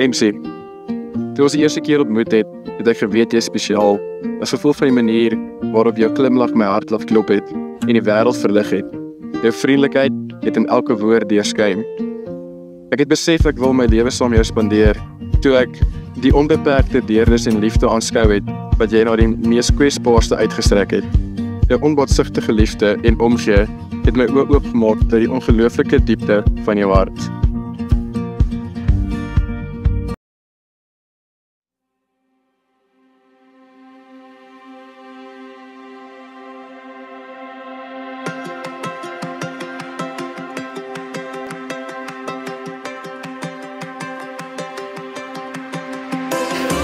MC, toe ons die eerste keer ontmoet het ek geweet jy is spesiaal, as gevolg van die manier waarop jou glimlag my hart laat klop het en die wêreld verlig het. Jou vriendelikheid het in elke woord deurskyn. Ek het besef ek wil my lewe saam jou spandeer, toe ek die onbeperkte deernis en liefde aanskou het, wat jy na die mees kwesbaarste uitgestrek het. Jou onbaatsigtige liefde en omgee het my oë oopgemaak tot die ongelooflike diepte van jou hart.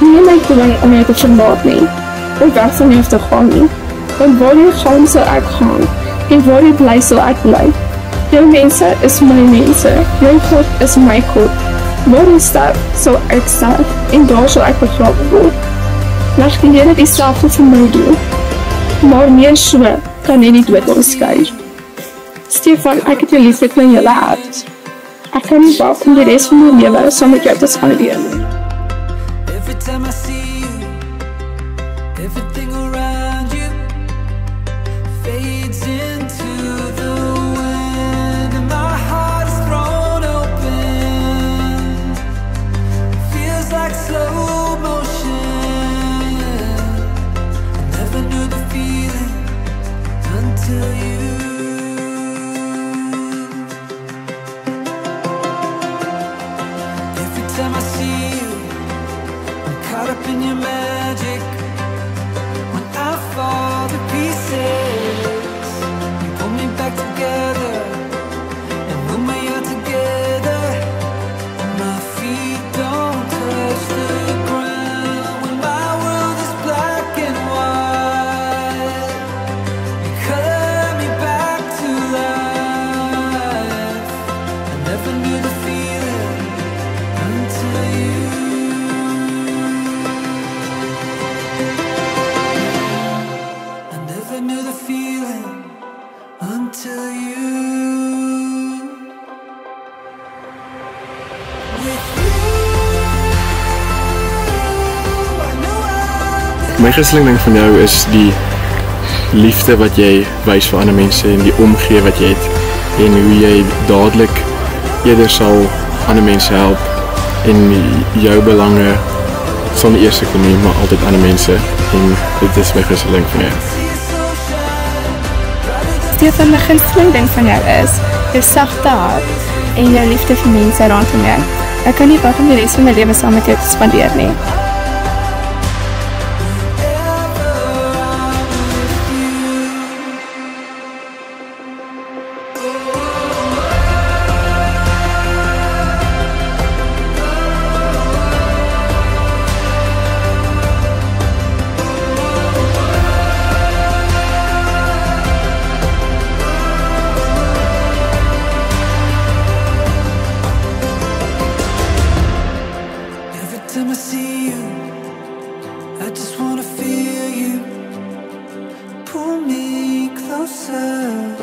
Nie my dwing om jou te verlaat nie, of weg van jou te gaan nie, want waar jy gaan sal ek gaan, en waar jy bly sal ek bly. Jou mense is my mense, jou God is my God. Waar jy sterf, sal ek sterf, en daar sal ek begrawe word. Laat die Here dieselfde vir my doen, maar meer so kan jy nie dood onderskei. Stefan, ek het jou lief met my hele hart. Ek kan nie wag om die res van my lewe saam met jou te spandeer nie. Every time I see you, everything around you fades into the wind, and my heart is thrown open. Feels like slow motion. I never knew the feeling until you. Every time I see you, caught up in your magic. When I fall to pieces, you pull me back together, and when we are together, my feet don't touch the ground. When my world is black and white, you color me back to life. I never knew the feeling until you. Knew the feeling until you. With you, I know My gunsteling ding van jou is die liefde wat jy wys vir ander mense en die omgee wat jy het en hoe jy dadelik eerder sal ander mense help en jou belange sal nie eers kom nie, maar altyd ander mense en dit is my gunsteling van jou. Stefan, my gunsteling ding van jou is jou sagte hart en jou liefde vir mense rondom jou. Ek kan nie wag om die res van my lewe saam met jou te spandeer nie. time I see you, I just wanna feel you. Pull me closer,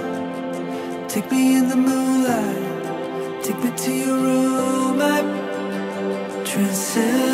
take me in the moonlight, take me to your room. I'm transcending.